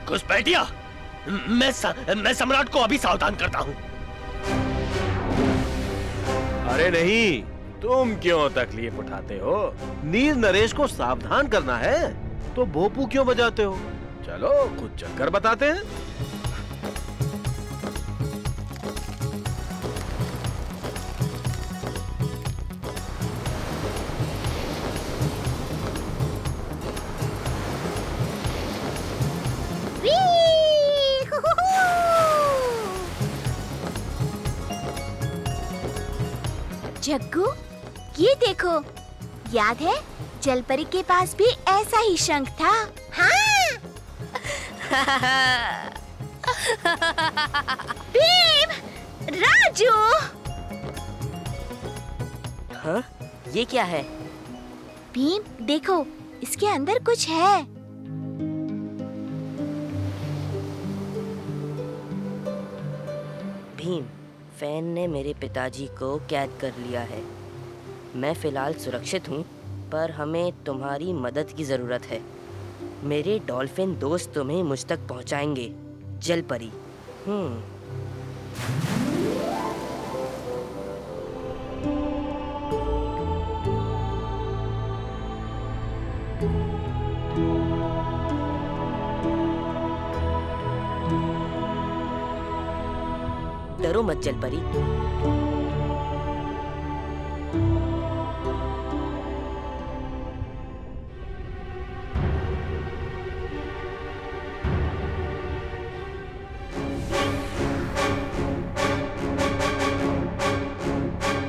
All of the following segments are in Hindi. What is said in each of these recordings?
घुसपैठिया, मैं सम्राट को अभी सावधान करता हूँ। अरे नहीं, तुम क्यों तकलीफ उठाते हो? नीर नरेश को सावधान करना है तो भोपू क्यों बजाते हो? चलो कुछ चक्कर बताते हैं। जग्गू, ये देखो, याद है जलपरी के पास भी ऐसा ही शंख था। हाँ। भीम, राजू। हाँ? ये क्या है? भीम देखो, इसके अंदर कुछ है। भीम, फैन ने मेरे पिताजी को कैद कर लिया है। मैं फिलहाल सुरक्षित हूँ, पर हमें तुम्हारी मदद की जरूरत है। मेरे डॉल्फिन दोस्त तुम्हें मुझ तक पहुँचाएंगे, जलपरी। डरो मत जलपरी।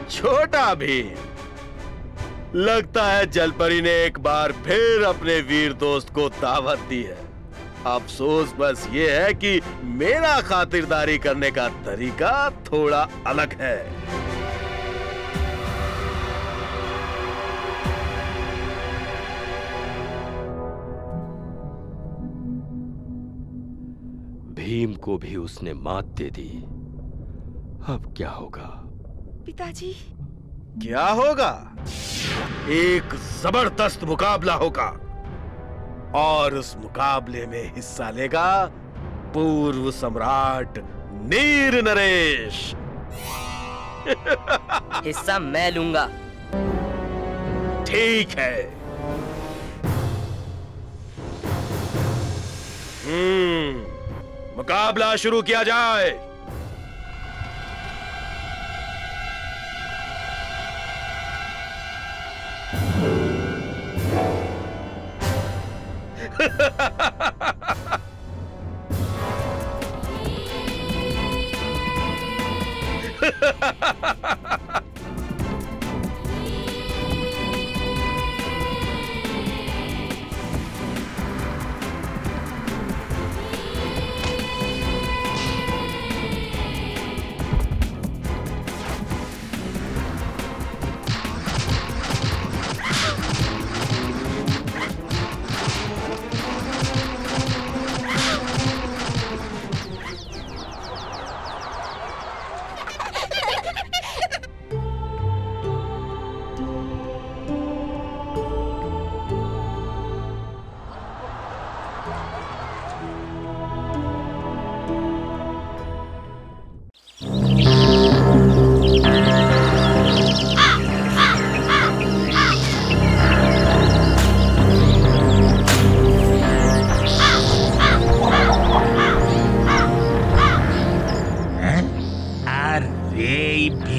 छोटा भीम, लगता है जलपरी ने एक बार फिर अपने वीर दोस्त को दावत दी है। अफसोस बस ये है कि मेरा खातिरदारी करने का तरीका थोड़ा अलग है। भीम को भी उसने मात दे दी। अब क्या होगा? पिताजी। क्या होगा? एक जबरदस्त मुकाबला होगा और उस मुकाबले में हिस्सा लेगा पूर्व सम्राट नीर नरेश। हिस्सा मैं लूंगा। ठीक है। मुकाबला शुरू किया जाए।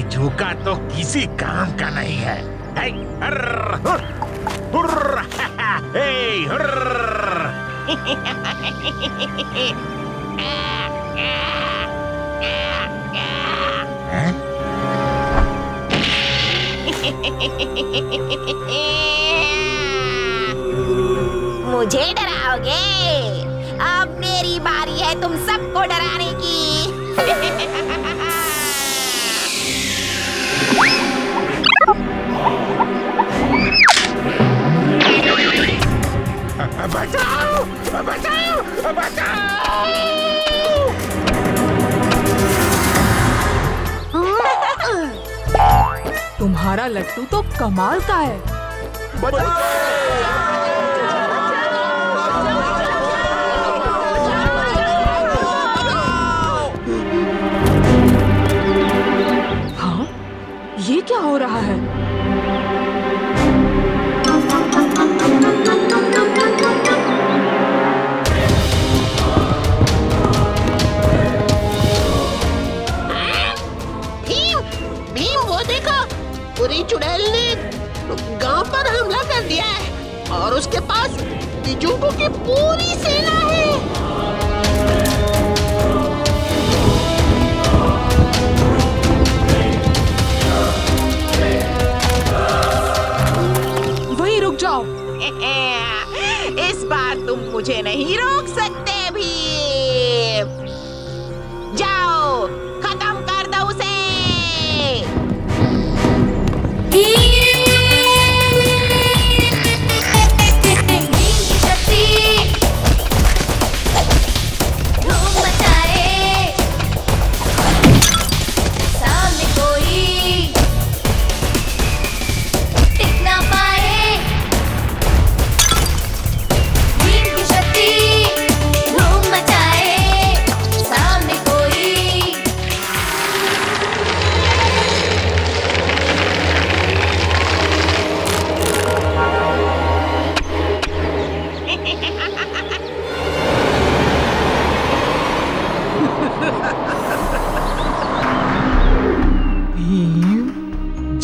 झुका तो किसी काम का नहीं है। मुझे डराओगे? अब मेरी बारी है तुम सबको डराने की। बचाओ! बचाओ! बचाओ! तुम्हारा लट्टू तो कमाल का है।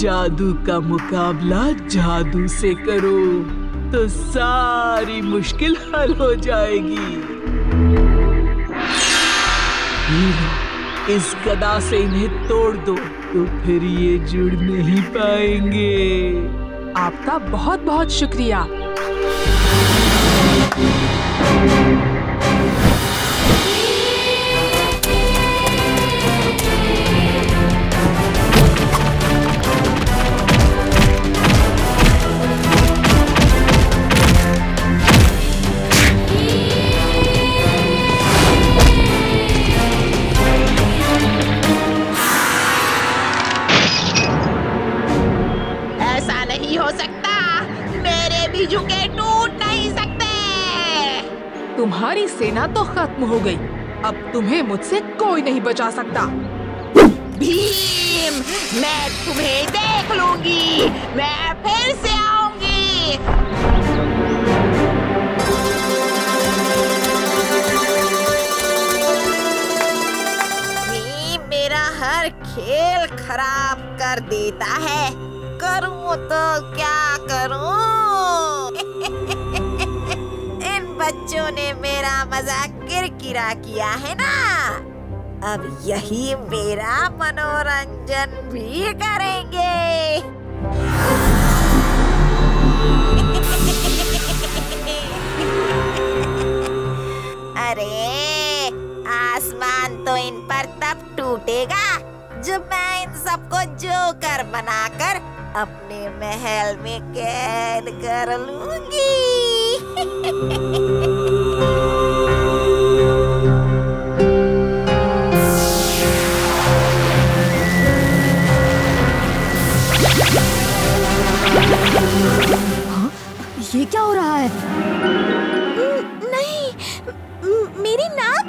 जादू का मुकाबला जादू से करो तो सारी मुश्किल हल हो जाएगी। इस गदा से इन्हें तोड़ दो तो फिर ये जुड़ नहीं पाएंगे। आपका बहुत बहुत शुक्रिया। तुम्हारी सेना तो खत्म हो गई, अब तुम्हें मुझसे कोई नहीं बचा सकता। भीम, मैं तुम्हें देख लूंगी, मैं फिर से आऊंगी। भीम मेरा हर खेल खराब कर देता है, करूं तो क्या करूं? बच्चों ने मेरा मजाक किरकिरा किया है ना, अब यही मेरा मनोरंजन भी करेंगे। अरे आसमान तो इन पर तब टूटेगा जब मैं इन सबको जोकर बनाकर अपने महल में कैद कर लूंगी। ये क्या हो रहा है? नहीं, मेरी नाक।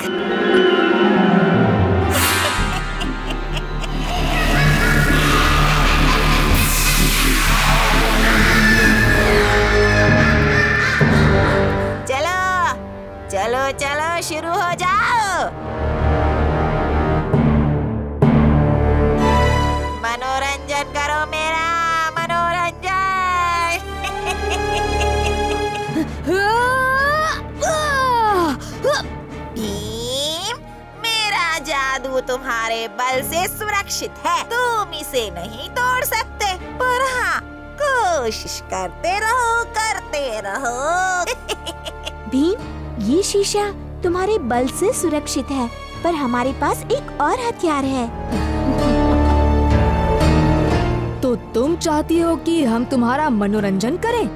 चलो चलो शुरू हो जाओ। मनोरंजन करो मेरा मनोरंजन। भीम, मेरा जादू तुम्हारे बल से सुरक्षित है, तुम इसे नहीं तोड़ सकते, पर हाँ कोशिश करते रहो। भीम, ये शीशा तुम्हारे बल से सुरक्षित है, पर हमारे पास एक और हथियार है। तो तुम चाहती हो कि हम तुम्हारा मनोरंजन करें?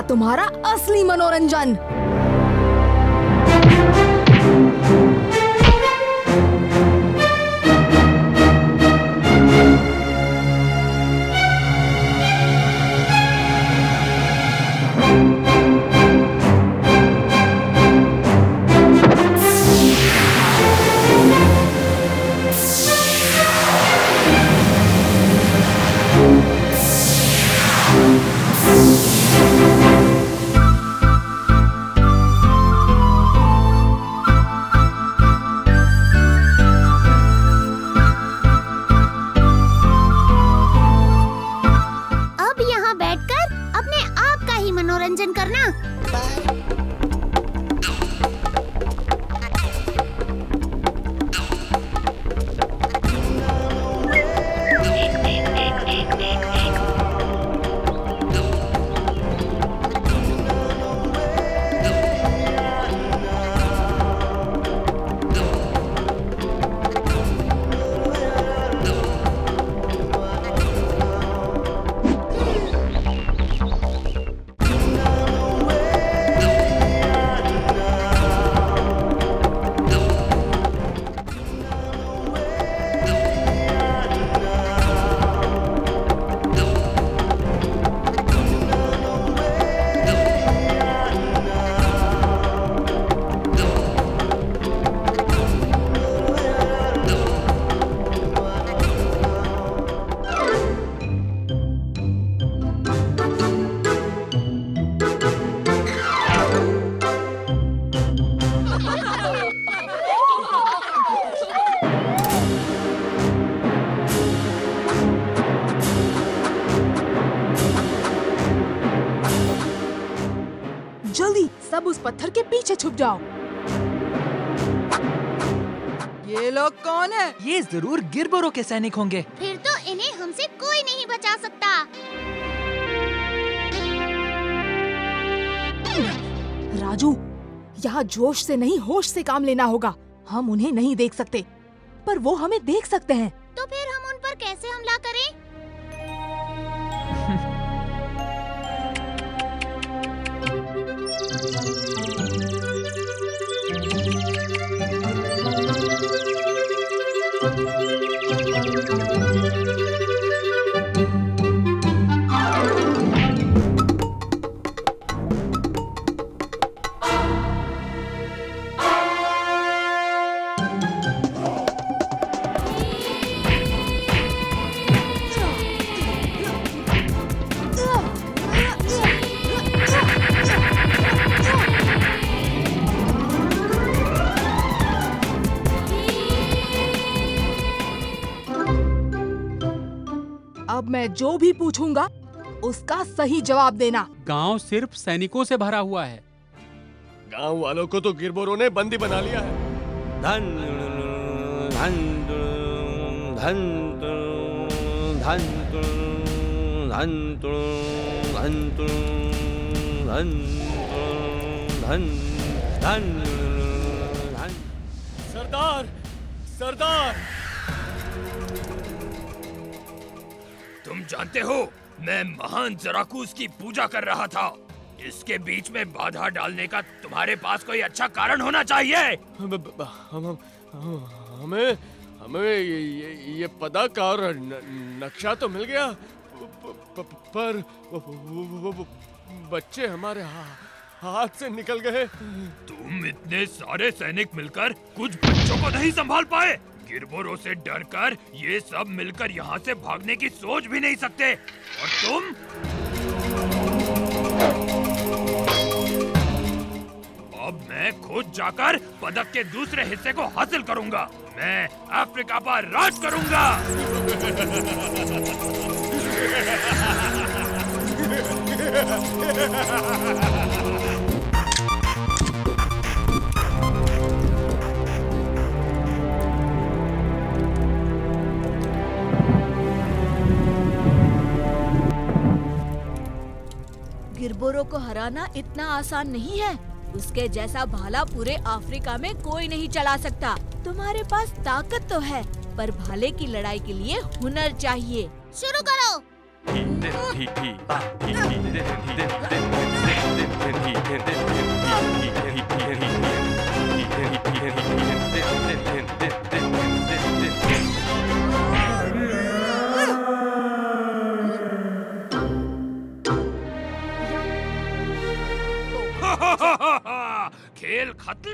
तुम्हारा असली मनोरंजन। जल्दी सब उस पत्थर के पीछे छुप जाओ। ये लोग कौन है? ये जरूर गिरबोरो के सैनिक होंगे। फिर तो इन्हें हमसे कोई नहीं बचा सकता। राजू, यहाँ जोश से नहीं होश से काम लेना होगा। हम उन्हें नहीं देख सकते, पर वो हमें देख सकते हैं। तो फिर हम उन पर कैसे हमला करें? अब मैं जो भी पूछूंगा उसका सही जवाब देना। गांव सिर्फ सैनिकों से भरा हुआ है। गांव वालों को तो गिरबोरों ने बंदी बना लिया है। धन धन धन धन धन धन धन धन धन। सरदार, सरदार, तुम जानते हो मैं महान जराकूस की पूजा कर रहा था। इसके बीच में बाधा डालने का तुम्हारे पास कोई अच्छा कारण होना चाहिए। हमें हमें ये पदक और नक्शा तो मिल गया, पर वो बच्चे हमारे हाथ से निकल गए। तुम इतने सारे सैनिक मिलकर कुछ बच्चों को नहीं संभाल पाए। गिरबोरों से डरकर ये सब मिलकर यहाँ से भागने की सोच भी नहीं सकते। और तुम अब मैं खुद जाकर पदक के दूसरे हिस्से को हासिल करूंगा। मैं अफ्रीका पर राज करूंगा। गिरबोरो को हराना इतना आसान नहीं है। उसके जैसा भाला पूरे अफ्रीका में कोई नहीं चला सकता। तुम्हारे पास ताकत तो है, पर भाले की लड़ाई के लिए हुनर चाहिए। शुरू करो। खेल खत्म?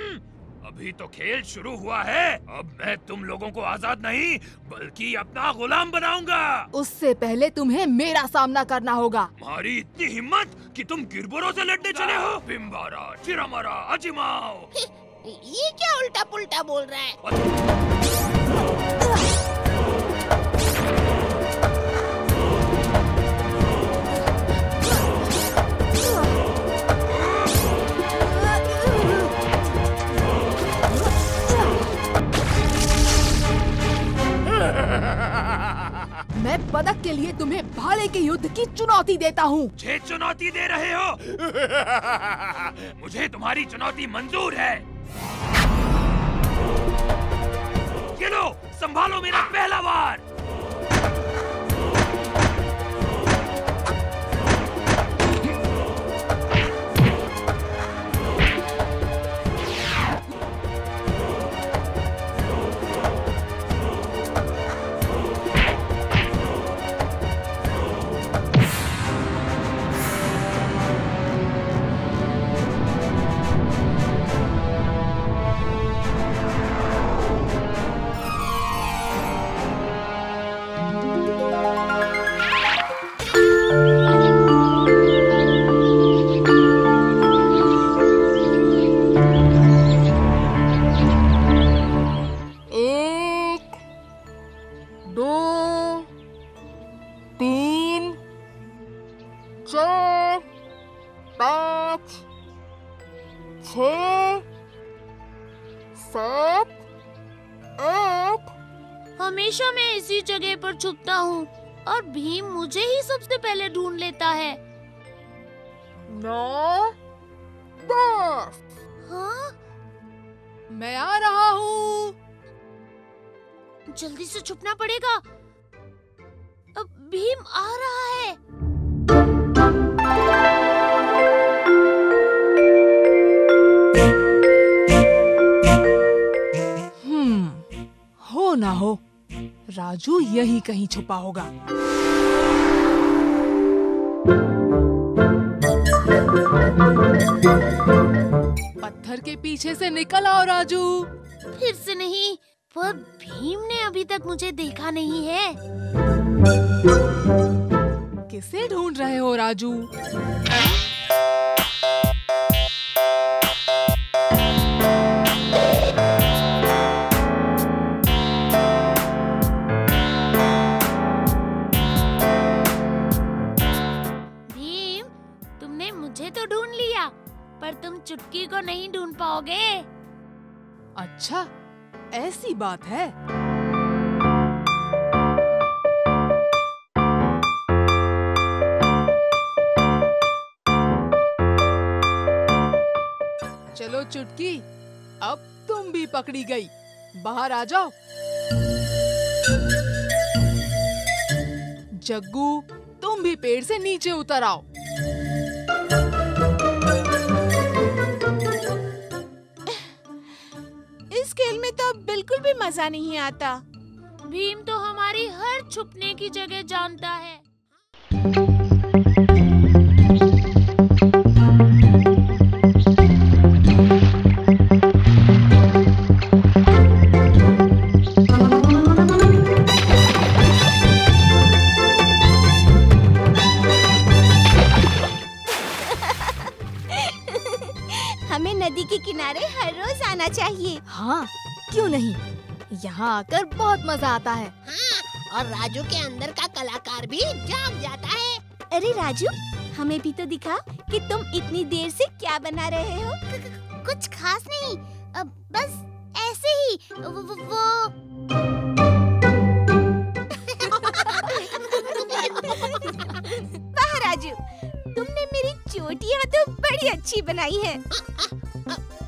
अभी तो खेल शुरू हुआ है। अब मैं तुम लोगों को आजाद नहीं बल्कि अपना गुलाम बनाऊंगा। उससे पहले तुम्हें मेरा सामना करना होगा। तुम्हारी इतनी हिम्मत कि तुम गिरबोरों से लड़ने चले हो? बिम्बारा, चिरामारा, अजिमाओ। ये क्या उल्टा पुल्टा बोल रहा है? मैं पदक के लिए तुम्हें भाले के युद्ध की चुनौती देता हूँ। मुझे चुनौती दे रहे हो? मुझे तुम्हारी चुनौती मंजूर है। ये लो, संभालो मेरा पहला वार। 6, 7, 8। हमेशा मैं इसी जगह पर छुपता हूँ और भीम मुझे ही सबसे पहले ढूंढ लेता है। 9, 10। हाँ? मैं आ रहा हूँ। जल्दी से छुपना पड़ेगा। अब भीम आ रहा है। हो ना हो, राजू यही कहीं छुपा होगा। पत्थर के पीछे से निकल आओ राजू। फिर से नहीं, पर भीम ने अभी तक मुझे देखा नहीं है। किसे ढूंढ रहे हो राजू? भीम, तुमने मुझे तो ढूंढ लिया, पर तुम चुटकी को नहीं ढूंढ पाओगे। अच्छा, ऐसी बात है। चलो चुटकी, अब तुम भी पकड़ी गई। बाहर आ जाओ। जग्गू, तुम भी पेड़ से नीचे उतर आओ। इस खेल में तो बिल्कुल भी मजा नहीं आता। भीम तो हमारी हर छुपने की जगह जानता है। हमें नदी के किनारे हर रोज आना चाहिए। हाँ, क्यों नहीं? यहाँ आकर बहुत मजा आता है। हाँ, और राजू के अंदर का कलाकार भी जाग जाता है। अरे राजू, हमें भी तो दिखा कि तुम इतनी देर से क्या बना रहे हो। कुछ खास नहीं, बस ऐसे ही वो वाह राजू, तुमने मेरी चोटियाँ तो बड़ी अच्छी बनाई है।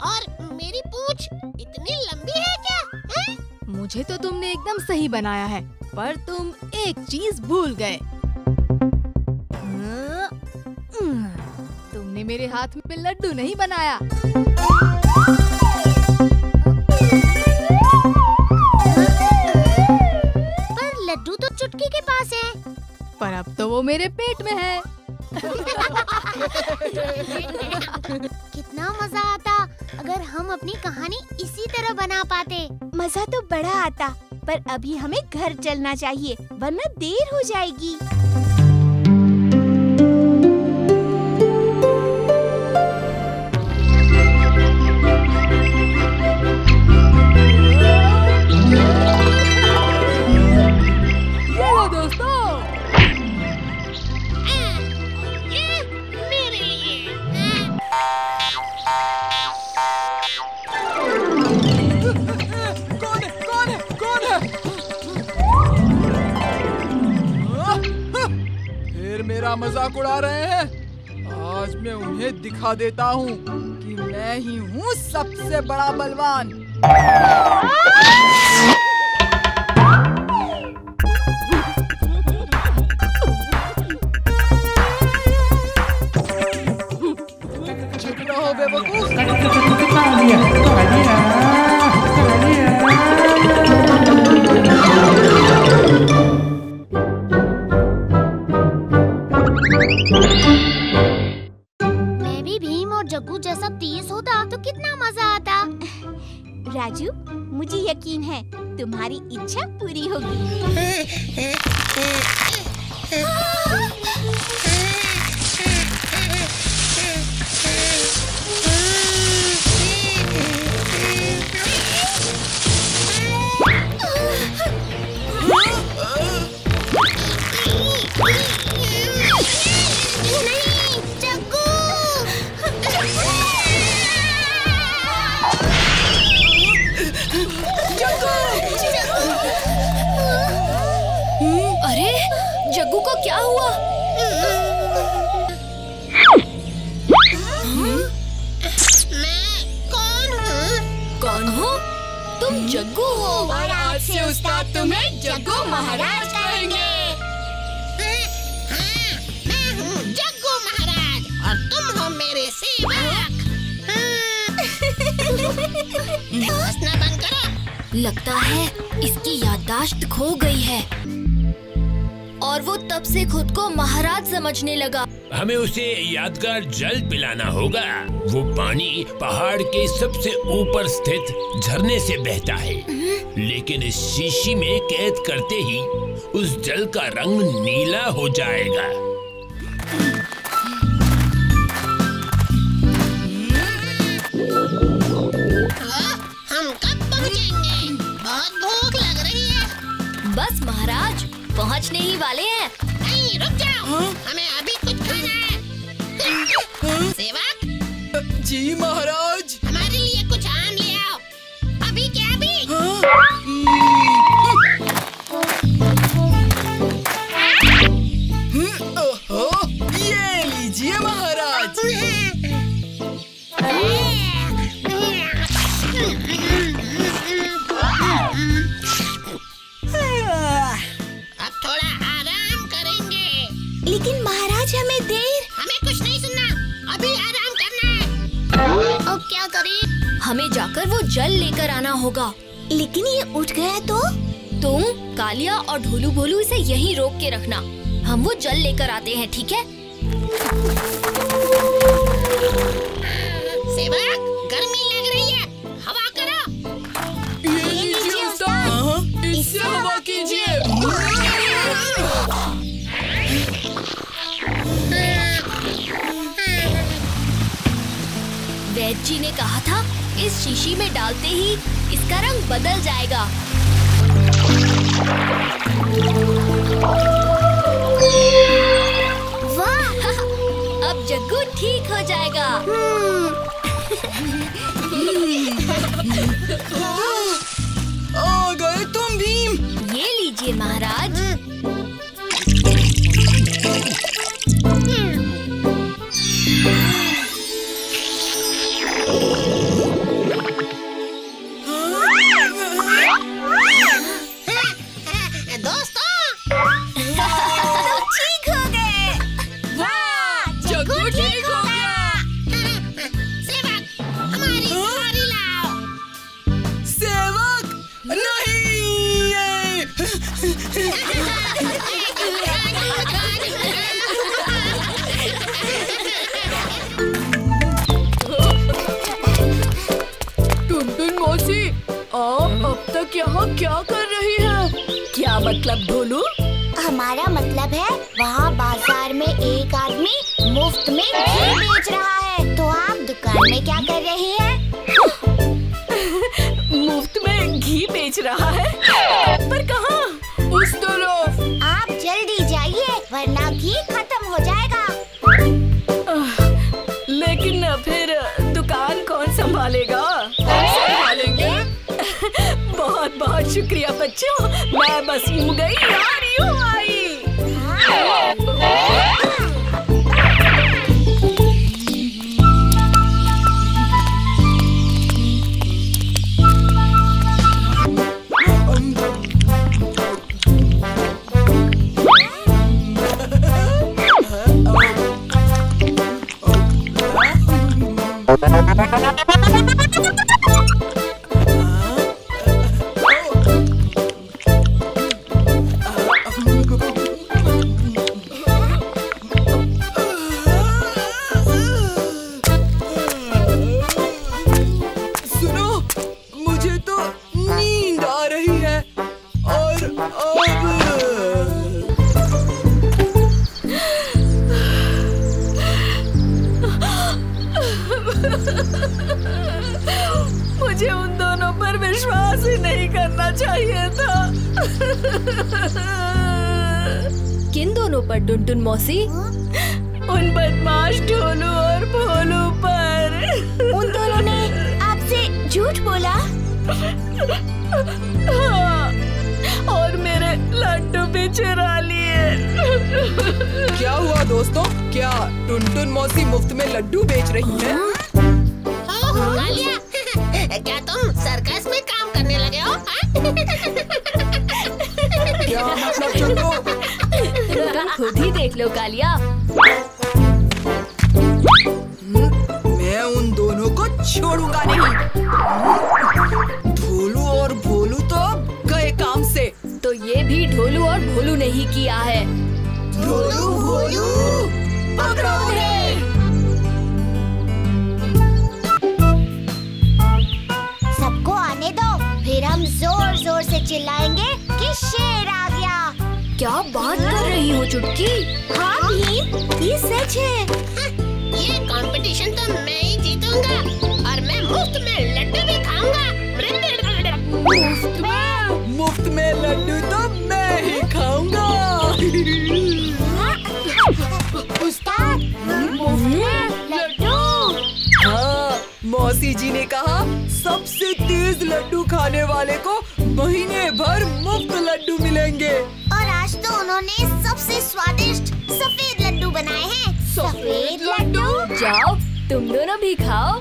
और मेरी पूंछ इतनी लंबी है क्या? है? मुझे तो तुमने एकदम सही बनाया है, पर तुम एक चीज भूल गए। तुमने मेरे हाथ में लड्डू नहीं बनाया। पर लड्डू तो चुटकी के पास है। पर अब तो वो मेरे पेट में है। कितना मजा आता अगर हम अपनी कहानी इसी तरह बना पाते। मजा तो बड़ा आता, पर अभी हमें घर चलना चाहिए, वरना देर हो जाएगी। चलो दोस्तों, ये मेरे लिए। कौन है? फिर मेरा मजाक उड़ा रहे हैं। आज मैं उन्हें दिखा देता हूँ कि मैं ही हूँ सबसे बड़ा बलवान। चुप रहो बेवकूफ। मैं भी भीम और जग्गू जैसा तेज होता तो कितना मजा आता। राजू, मुझे यकीन है तुम्हारी इच्छा पूरी होगी। नहीं, जग्गू! हुआ? कौन हो? तुम जग्गू हो और आज से उस्ताद तुम्हें जग्गू महाराज कहेंगे। मैं हूँ जग्गू महाराज और तुम हो मेरे सेवक। दोस्त ना बंद करो। लगता है इसकी याददाश्त खो गई है और वो तब से खुद को महाराज समझने लगा। हमें उसे यादगार जल पिलाना होगा। वो पानी पहाड़ के सबसे ऊपर स्थित झरने से बहता है, लेकिन इस शीशी में कैद करते ही उस जल का रंग नीला हो जाएगा। हम कब पहुँचेंगे? बहुत भूख लग रही है। बस महाराज पहुँचने ही वाले हैं। नहीं, रुक जाओ। हमें अभी कुछ खाना है। सेवक जी महाराज, हमारे लिए कुछ आम ले आओ। अभी क्या अभी? ओहो, ये लीजिए महाराज। अब थोड़ा आराम करेंगे। लेकिन महाराज हमें देर। हमें कुछ नहीं सुनना, अभी आराम करना है। अब क्या करें? हमें जाकर वो जल लेकर आना होगा। लेकिन ये उठ गया तो? तुम कालिया और ढोलू भोलू इसे यहीं रोक के रखना। हम वो जल लेकर आते हैं, ठीक है? सेवक, गर्मी लग रही है, हवा करो। ये लीजिए उस्ताद, इससे हवा कीजिए। वैद्य जी ने कहा था इस शीशी में डालते ही इसका रंग बदल जाएगा। वाह! अब जग्गू ठीक हो जाएगा। आ गए तुम भीम। ये लीजिए महाराज। टुनटुन मौसी, आप अब तक यहाँ क्या कर रही है? क्या मतलब ढोलू? हमारा मतलब है वहाँ बाजार में एक आदमी मुफ्त में घी बेच रहा है, तो आप दुकान में क्या कर रही हैं? मुफ्त में घी बेच रहा है? पर कहाँ? उस तरफ। आप जल्दी जाइए वरना घी खत्म हो जाएगा। लेकिन फिर दुकान कौन संभालेगा? संभालेंगे? बहुत बहुत शुक्रिया बच्चों, मैं बस यूं गई और यूं आई। मुझे उन दोनों पर विश्वास ही नहीं करना चाहिए था। किन दोनों पर टुनटुन मौसी? उन बदमाश ढोलू और भोलू पर। उन दोनों ने आपसे झूठ बोला? हाँ, और मेरे लड्डू भी चुरा लिए। क्या हुआ दोस्तों? क्या टुनटुन मौसी मुफ्त में लड्डू बेच रही है? कालिया, क्या तुम सर्कस में काम करने लगे हो? क्या मतलब चंदू? तुम खुद ही देख लो कालिया। मैं उन दोनों को छोड़ूंगा नहीं। ढोलू और भोलू तो गए काम से। तो ये भी ढोलू और भोलू ने ही किया है। ढोलू भोलू पकड़ो उन्हें। सबको आने दो, फिर हम जोर जोर से चिल्लाएंगे कि शेर आ गया। क्या बात कर रही हो चुटकी? हाँ भीम, ये सच है। ये कंपटीशन तो मैं ही जीतूंगा और मैं मुफ्त में लड्डू भी खाऊंगा। मुफ्त में लड्डू तो मैं ही खाऊंगा। उस्ताद, मुफ्त में लड्डू। हाँ, मौसी जी ने कहा सबसे तेज लड्डू खाने वाले को महीने भर मुफ्त लड्डू मिलेंगे। और आज तो उन्होंने सबसे स्वादिष्ट सफेद लड्डू बनाए हैं। सफेद लड्डू? जाओ, तुम दोनों भी खाओ।